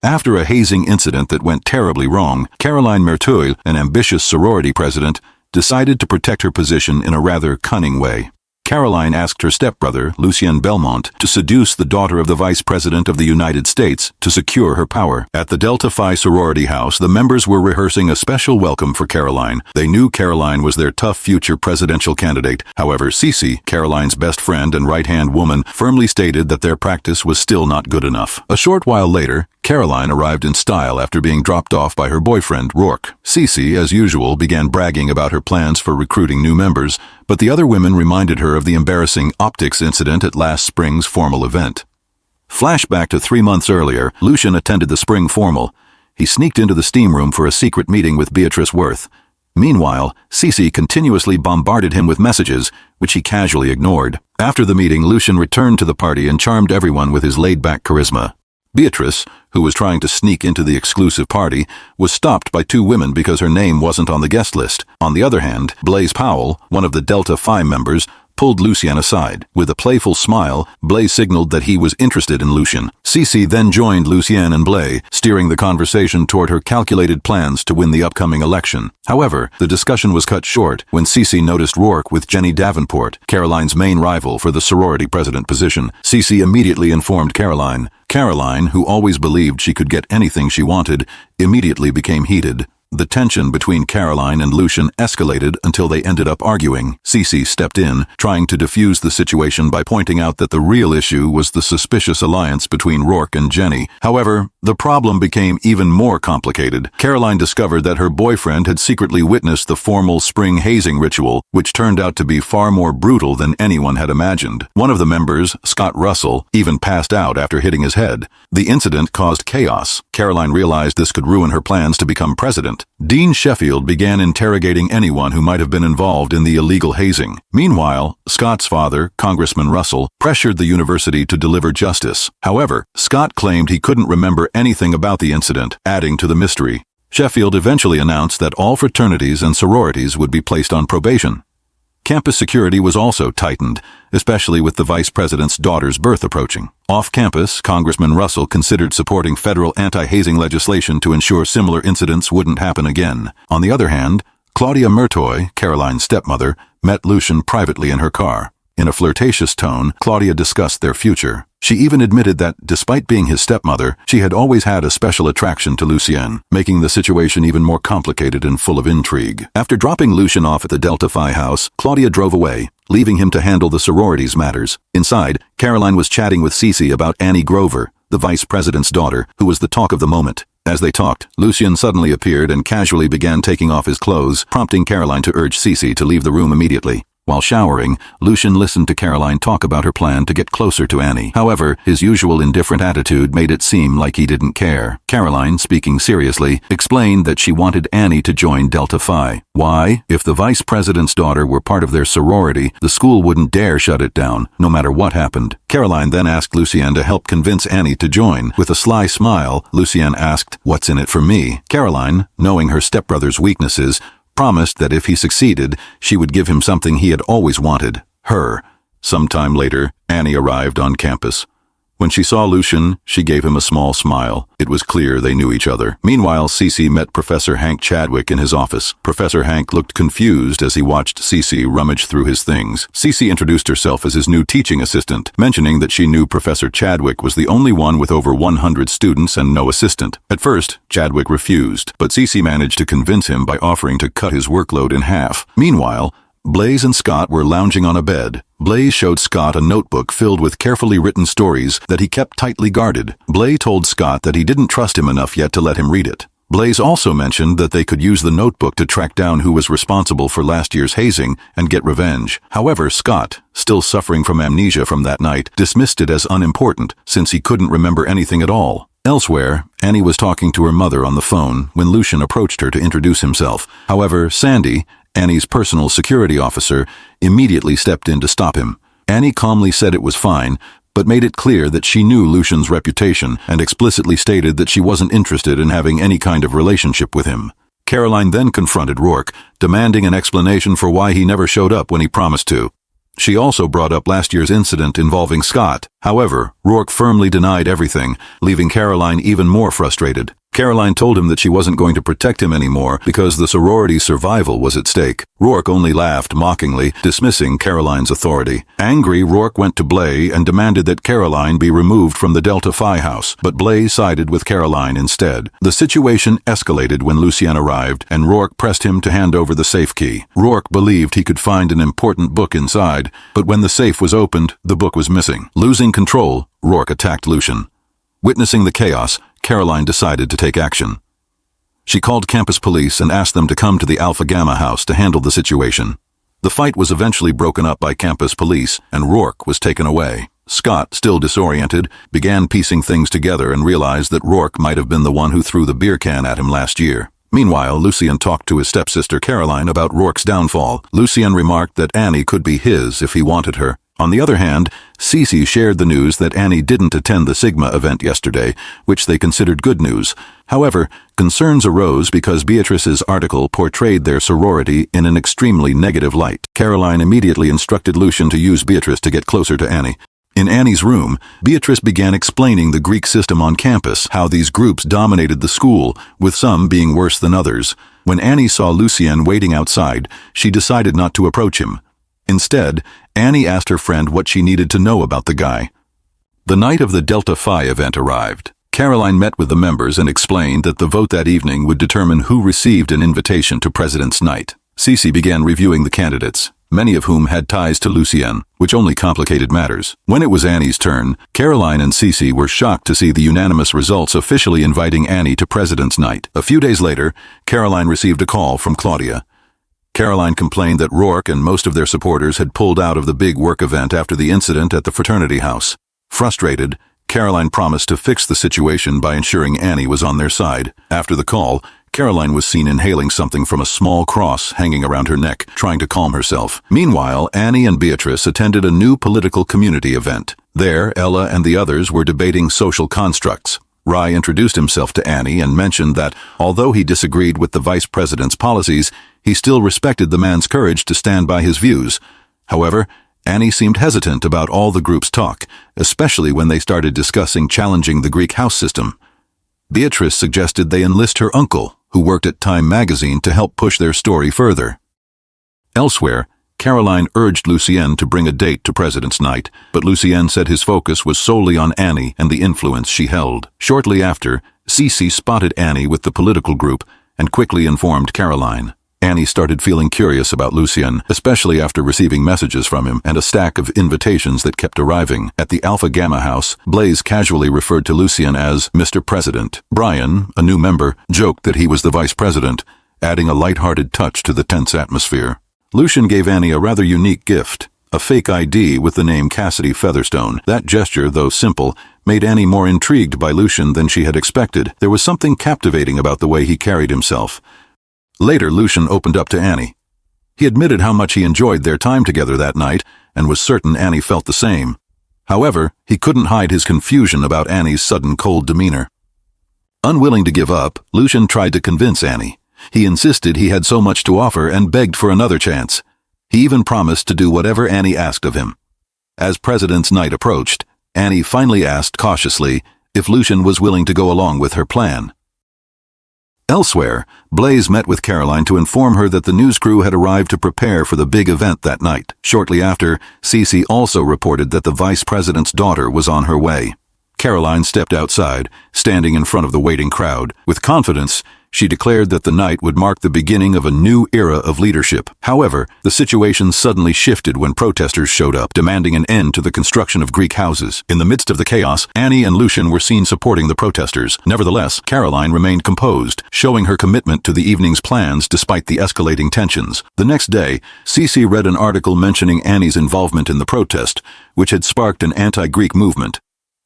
After a hazing incident that went terribly wrong, Caroline Merteuil, an ambitious sorority president, decided to protect her position in a rather cunning way. Caroline asked her stepbrother, Lucien Belmont, to seduce the daughter of the Vice President of the United States to secure her power. At the Delta Phi sorority house, the members were rehearsing a special welcome for Caroline. They knew Caroline was their tough future presidential candidate. However, Cece, Caroline's best friend and right-hand woman, firmly stated that their practice was still not good enough. A short while later, Caroline arrived in style after being dropped off by her boyfriend, Rourke. Cece, as usual, began bragging about her plans for recruiting new members, but the other women reminded her of the embarrassing optics incident at last spring's formal event. Flashback to 3 months earlier, Lucien attended the spring formal. He sneaked into the steam room for a secret meeting with Beatrice Worth. Meanwhile, Cece continuously bombarded him with messages, which he casually ignored. After the meeting, Lucien returned to the party and charmed everyone with his laid-back charisma. Beatrice, who was trying to sneak into the exclusive party, was stopped by 2 women because her name wasn't on the guest list. On the other hand, Blaise Powell, one of the Delta Phi members, pulled Lucien aside. With a playful smile, Blaise signaled that he was interested in Lucien. Cece then joined Lucien and Blaise, steering the conversation toward her calculated plans to win the upcoming election. However, the discussion was cut short when Cece noticed Rourke with Jenny Davenport, Caroline's main rival for the sorority president position. Cece immediately informed Caroline. Caroline, who always believed she could get anything she wanted, immediately became heated. The tension between Caroline and Lucien escalated until they ended up arguing. Cece stepped in, trying to defuse the situation by pointing out that the real issue was the suspicious alliance between Rourke and Jenny. However, the problem became even more complicated. Caroline discovered that her boyfriend had secretly witnessed the formal spring hazing ritual, which turned out to be far more brutal than anyone had imagined. One of the members, Scott Russell, even passed out after hitting his head. The incident caused chaos. Caroline realized this could ruin her plans to become president. Dean Sheffield began interrogating anyone who might have been involved in the illegal hazing. Meanwhile, Scott's father, Congressman Russell, pressured the university to deliver justice. However, Scott claimed he couldn't remember anything about the incident, adding to the mystery. Sheffield eventually announced that all fraternities and sororities would be placed on probation. Campus security was also tightened, especially with the vice president's daughter's birth approaching. Off-campus, Congressman Russell considered supporting federal anti-hazing legislation to ensure similar incidents wouldn't happen again. On the other hand, Claudia Merteuil, Caroline's stepmother, met Lucien privately in her car. In a flirtatious tone, Claudia discussed their future. She even admitted that, despite being his stepmother, she had always had a special attraction to Lucien, making the situation even more complicated and full of intrigue. After dropping Lucien off at the Delta Phi house, Claudia drove away, leaving him to handle the sororities matters. Inside, Caroline was chatting with Cece about Annie Grover, the vice president's daughter, who was the talk of the moment. As they talked, Lucien suddenly appeared and casually began taking off his clothes, prompting Caroline to urge Cece to leave the room immediately. While showering, Lucien listened to Caroline talk about her plan to get closer to Annie. However, his usual indifferent attitude made it seem like he didn't care. Caroline, speaking seriously, explained that she wanted Annie to join Delta Phi. Why? If the vice president's daughter were part of their sorority, the school wouldn't dare shut it down, no matter what happened. Caroline then asked Lucien to help convince Annie to join. With a sly smile, Lucien asked, "What's in it for me?" Caroline, knowing her stepbrother's weaknesses, promised that if he succeeded, she would give him something he had always wanted, her. Sometime later, Annie arrived on campus. When she saw Lucien, she gave him a small smile. It was clear they knew each other. Meanwhile, Cece met Professor Hank Chadwick in his office. Professor Hank looked confused as he watched Cece rummage through his things. Cece introduced herself as his new teaching assistant, mentioning that she knew Professor Chadwick was the only one with over 100 students and no assistant. At first, Chadwick refused, but Cece managed to convince him by offering to cut his workload in half. Meanwhile, Blaise and Scott were lounging on a bed. Blaise showed Scott a notebook filled with carefully written stories that he kept tightly guarded. Blaise told Scott that he didn't trust him enough yet to let him read it. Blaise also mentioned that they could use the notebook to track down who was responsible for last year's hazing and get revenge. However, Scott, still suffering from amnesia from that night, dismissed it as unimportant since he couldn't remember anything at all. Elsewhere, Annie was talking to her mother on the phone when Lucien approached her to introduce himself. However, Sandy, Annie's personal security officer, immediately stepped in to stop him. Annie calmly said it was fine, but made it clear that she knew Lucien's reputation and explicitly stated that she wasn't interested in having any kind of relationship with him. Caroline then confronted Rourke, demanding an explanation for why he never showed up when he promised to. She also brought up last year's incident involving Scott. However, Rourke firmly denied everything, leaving Caroline even more frustrated. Caroline told him that she wasn't going to protect him anymore because the sorority's survival was at stake. Rourke only laughed mockingly, dismissing Caroline's authority. Angry, Rourke went to Blay and demanded that Caroline be removed from the Delta Phi house, but Blay sided with Caroline instead. The situation escalated when Lucien arrived, and Rourke pressed him to hand over the safe key. Rourke believed he could find an important book inside, but when the safe was opened, the book was missing. Losing control, Rourke attacked Lucien. Witnessing the chaos, Caroline decided to take action. She called campus police and asked them to come to the Alpha Gamma house to handle the situation. The fight was eventually broken up by campus police, and Rourke was taken away. Scott, still disoriented, began piecing things together and realized that Rourke might have been the one who threw the beer can at him last year. Meanwhile, Lucien talked to his stepsister Caroline about Rourke's downfall. Lucien remarked that Annie could be his if he wanted her. On the other hand, Cece shared the news that Annie didn't attend the Sigma event yesterday, which they considered good news. However, concerns arose because Beatrice's article portrayed their sorority in an extremely negative light. Caroline immediately instructed Lucien to use Beatrice to get closer to Annie. In Annie's room, Beatrice began explaining the Greek system on campus, how these groups dominated the school, with some being worse than others. When Annie saw Lucien waiting outside, she decided not to approach him. Instead, Annie asked her friend what she needed to know about the guy. The night of the Delta Phi event arrived. Caroline met with the members and explained that the vote that evening would determine who received an invitation to President's Night. Cece began reviewing the candidates, many of whom had ties to Lucien, which only complicated matters. When it was Annie's turn, Caroline and Cece were shocked to see the unanimous results officially inviting Annie to President's Night. A few days later, Caroline received a call from Claudia. Caroline complained that Rourke and most of their supporters had pulled out of the big work event after the incident at the fraternity house. Frustrated, Caroline promised to fix the situation by ensuring Annie was on their side. After the call, Caroline was seen inhaling something from a small cross hanging around her neck, trying to calm herself. Meanwhile, Annie and Beatrice attended a new political community event. There, Ella and the others were debating social constructs. Rai introduced himself to Annie and mentioned that, although he disagreed with the vice president's policies, he still respected the man's courage to stand by his views. However, Annie seemed hesitant about all the group's talk, especially when they started discussing challenging the Greek house system. Beatrice suggested they enlist her uncle, who worked at Time magazine, to help push their story further. Elsewhere, Caroline urged Lucien to bring a date to President's Night, but Lucien said his focus was solely on Annie and the influence she held. Shortly after, Cece spotted Annie with the political group and quickly informed Caroline. Annie started feeling curious about Lucien, especially after receiving messages from him and a stack of invitations that kept arriving. At the Alpha Gamma house, Blaze casually referred to Lucien as Mr. President. Brian, a new member, joked that he was the vice president, adding a light-hearted touch to the tense atmosphere. Lucien gave Annie a rather unique gift, a fake ID with the name Cassidy Featherstone. That gesture, though simple, made Annie more intrigued by Lucien than she had expected. There was something captivating about the way he carried himself. Later, Lucien opened up to Annie. He admitted how much he enjoyed their time together that night and was certain Annie felt the same. However, he couldn't hide his confusion about Annie's sudden cold demeanor. Unwilling to give up, Lucien tried to convince Annie. He insisted he had so much to offer and begged for another chance. He even promised to do whatever Annie asked of him. As President's Night approached, Annie finally asked cautiously if Lucien was willing to go along with her plan. Elsewhere, Blaze met with Caroline to inform her that the news crew had arrived to prepare for the big event that night. Shortly after, Cece also reported that the vice president's daughter was on her way. Caroline stepped outside, standing in front of the waiting crowd. With confidence, she declared that the night would mark the beginning of a new era of leadership. However, the situation suddenly shifted when protesters showed up, demanding an end to the construction of Greek houses. In the midst of the chaos, Annie and Lucien were seen supporting the protesters. Nevertheless, Caroline remained composed, showing her commitment to the evening's plans despite the escalating tensions. The next day, Cece read an article mentioning Annie's involvement in the protest, which had sparked an anti-Greek movement.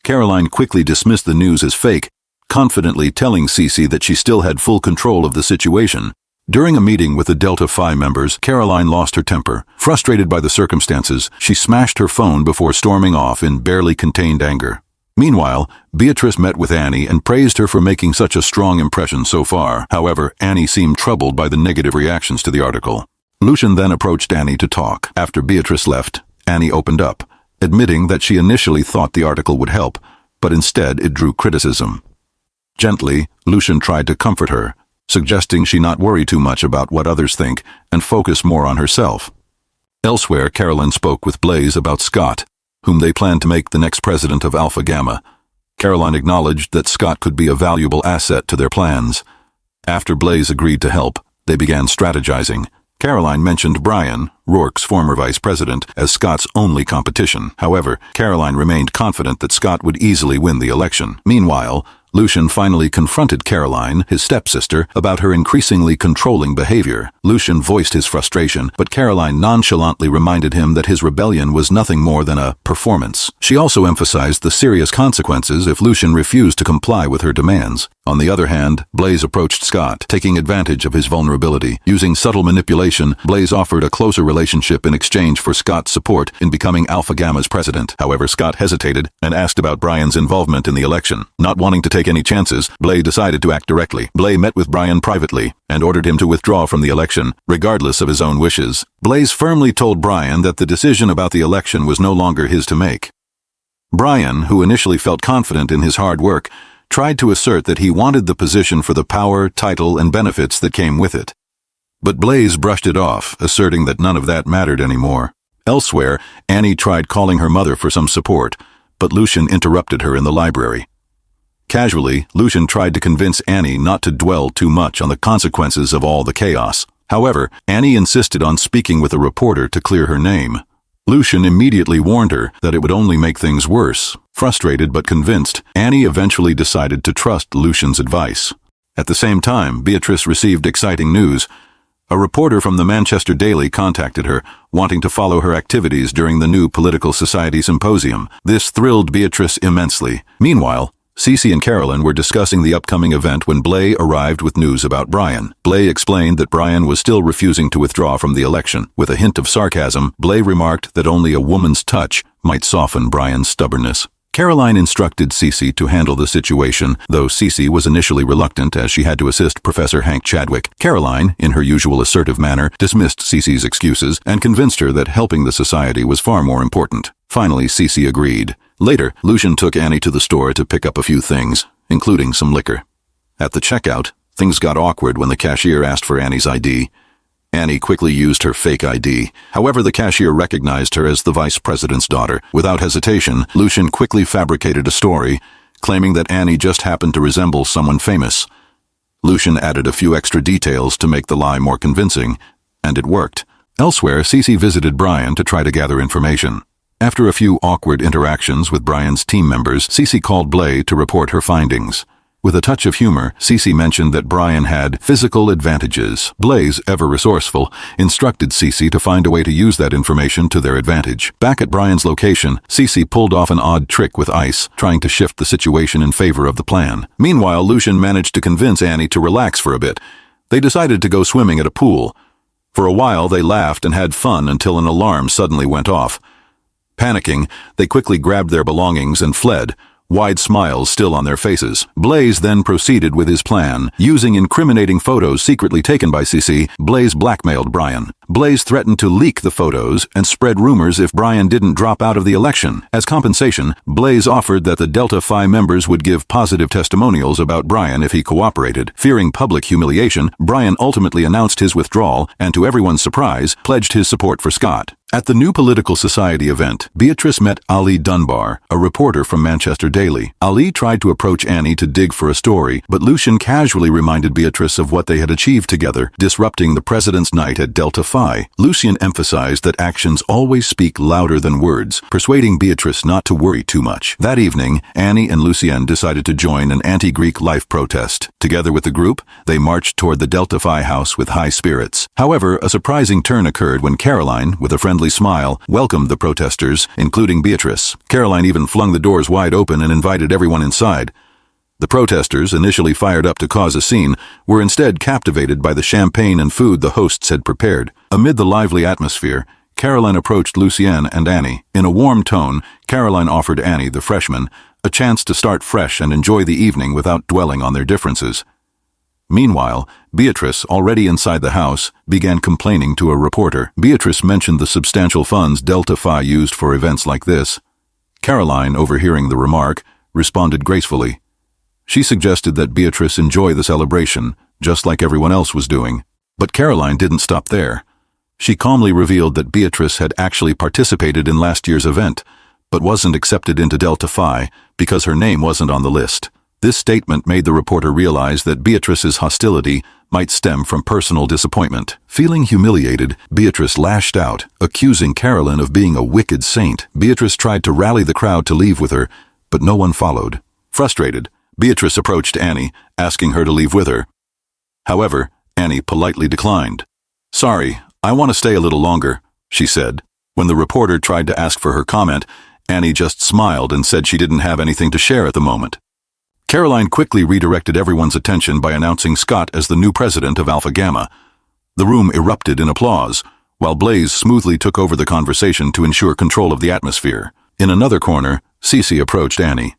Caroline quickly dismissed the news as fake, confidently telling Cece that she still had full control of the situation. During a meeting with the Delta Phi members, Caroline lost her temper. Frustrated by the circumstances, she smashed her phone before storming off in barely contained anger. Meanwhile, Beatrice met with Annie and praised her for making such a strong impression so far. However, Annie seemed troubled by the negative reactions to the article. Lucien then approached Annie to talk. After Beatrice left, Annie opened up, admitting that she initially thought the article would help, but instead it drew criticism. Gently, Lucian tried to comfort her, suggesting she not worry too much about what others think and focus more on herself. Elsewhere, Caroline spoke with Blaze about Scott, whom they planned to make the next president of Alpha Gamma. Caroline acknowledged that Scott could be a valuable asset to their plans. After Blaze agreed to help, they began strategizing. Caroline mentioned Brian, Rourke's former vice president, as Scott's only competition. However, Caroline remained confident that Scott would easily win the election. Meanwhile, Lucian finally confronted Caroline, his stepsister, about her increasingly controlling behavior. Lucian voiced his frustration, but Caroline nonchalantly reminded him that his rebellion was nothing more than a performance. She also emphasized the serious consequences if Lucian refused to comply with her demands. On the other hand, Blaze approached Scott, taking advantage of his vulnerability. Using subtle manipulation, Blaze offered a closer relationship in exchange for Scott's support in becoming Alpha Gamma's president. However, Scott hesitated and asked about Brian's involvement in the election. Not wanting to take any chances, Blaze decided to act directly. Blaze met with Brian privately and ordered him to withdraw from the election, regardless of his own wishes. Blaze firmly told Brian that the decision about the election was no longer his to make. Brian, who initially felt confident in his hard work, tried to assert that he wanted the position for the power, title, and benefits that came with it. But Blaze brushed it off, asserting that none of that mattered anymore. Elsewhere, Annie tried calling her mother for some support, but Lucian interrupted her in the library. Casually, Lucian tried to convince Annie not to dwell too much on the consequences of all the chaos. However, Annie insisted on speaking with a reporter to clear her name. Lucian immediately warned her that it would only make things worse. Frustrated but convinced, Annie eventually decided to trust Lucian's advice. At the same time, Beatrice received exciting news. A reporter from the Manchester Daily contacted her, wanting to follow her activities during the new Political Society Symposium. This thrilled Beatrice immensely. Meanwhile, Cece and Caroline were discussing the upcoming event when Blaze arrived with news about Brian. Blaze explained that Brian was still refusing to withdraw from the election. With a hint of sarcasm, Blaze remarked that only a woman's touch might soften Brian's stubbornness. Caroline instructed Cece to handle the situation, though Cece was initially reluctant as she had to assist Professor Hank Chadwick. Caroline, in her usual assertive manner, dismissed Cece's excuses and convinced her that helping the society was far more important. Finally, Cece agreed. Later, Lucian took Annie to the store to pick up a few things, including some liquor. At the checkout, things got awkward when the cashier asked for Annie's ID. Annie quickly used her fake ID. However, the cashier recognized her as the vice president's daughter. Without hesitation, Lucian quickly fabricated a story, claiming that Annie just happened to resemble someone famous. Lucian added a few extra details to make the lie more convincing, and it worked. Elsewhere, Cece visited Brian to try to gather information. After a few awkward interactions with Brian's team members, Cece called Blaze to report her findings. With a touch of humor, Cece mentioned that Brian had physical advantages. Blaze, ever resourceful, instructed Cece to find a way to use that information to their advantage. Back at Brian's location, Cece pulled off an odd trick with ice, trying to shift the situation in favor of the plan. Meanwhile, Lucian managed to convince Annie to relax for a bit. They decided to go swimming at a pool. For a while, they laughed and had fun until an alarm suddenly went off. Panicking, they quickly grabbed their belongings and fled, wide smiles still on their faces. Blaze then proceeded with his plan. Using incriminating photos secretly taken by Cece, Blaze blackmailed Brian. Blaze threatened to leak the photos and spread rumors if Brian didn't drop out of the election. As compensation, Blaze offered that the Delta Phi members would give positive testimonials about Brian if he cooperated. Fearing public humiliation, Brian ultimately announced his withdrawal and, to everyone's surprise, pledged his support for Scott. At the new Political Society event, Beatrice met Ali Dunbar, a reporter from Manchester Daily. Ali tried to approach Annie to dig for a story, but Lucian casually reminded Beatrice of what they had achieved together, disrupting the president's night at Delta Phi. Lucian emphasized that actions always speak louder than words, persuading Beatrice not to worry too much. That evening, Annie and Lucien decided to join an anti-Greek life protest. Together with the group, they marched toward the Delta Phi house with high spirits. However, a surprising turn occurred when Caroline, with a friendly smile, welcomed the protesters, including Beatrice. Caroline even flung the doors wide open and invited everyone inside. The protesters, initially fired up to cause a scene, were instead captivated by the champagne and food the hosts had prepared. Amid the lively atmosphere, Caroline approached Lucien and Annie. In a warm tone, Caroline offered Annie, the freshman, a chance to start fresh and enjoy the evening without dwelling on their differences. Meanwhile, Beatrice, already inside the house, began complaining to a reporter. Beatrice mentioned the substantial funds Delta Phi used for events like this. Caroline, overhearing the remark, responded gracefully. She suggested that Beatrice enjoy the celebration, just like everyone else was doing. But Caroline didn't stop there. She calmly revealed that Beatrice had actually participated in last year's event, but wasn't accepted into Delta Phi because her name wasn't on the list. This statement made the reporter realize that Beatrice's hostility might stem from personal disappointment. Feeling humiliated, Beatrice lashed out, accusing Caroline of being a wicked saint. Beatrice tried to rally the crowd to leave with her, but no one followed. Frustrated, Beatrice approached Annie, asking her to leave with her. However, Annie politely declined. "Sorry, I want to stay a little longer," she said. When the reporter tried to ask for her comment, Annie just smiled and said she didn't have anything to share at the moment. Caroline quickly redirected everyone's attention by announcing Scott as the new president of Alpha Gamma. The room erupted in applause, while Blaze smoothly took over the conversation to ensure control of the atmosphere. In another corner, Cece approached Annie.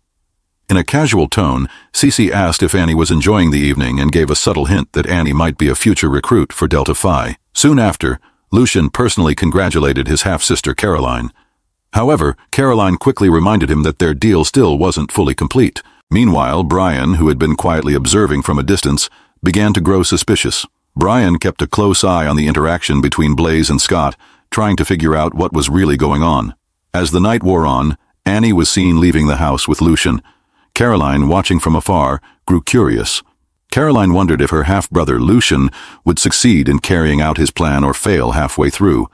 In a casual tone, Cece asked if Annie was enjoying the evening and gave a subtle hint that Annie might be a future recruit for Delta Phi. Soon after, Lucian personally congratulated his half-sister Caroline. However, Caroline quickly reminded him that their deal still wasn't fully complete. Meanwhile, Brian, who had been quietly observing from a distance, began to grow suspicious. Brian kept a close eye on the interaction between Blaze and Scott, trying to figure out what was really going on. As the night wore on, Annie was seen leaving the house with Lucian. Caroline, watching from afar, grew curious. Caroline wondered if her half-brother Lucian would succeed in carrying out his plan or fail halfway through.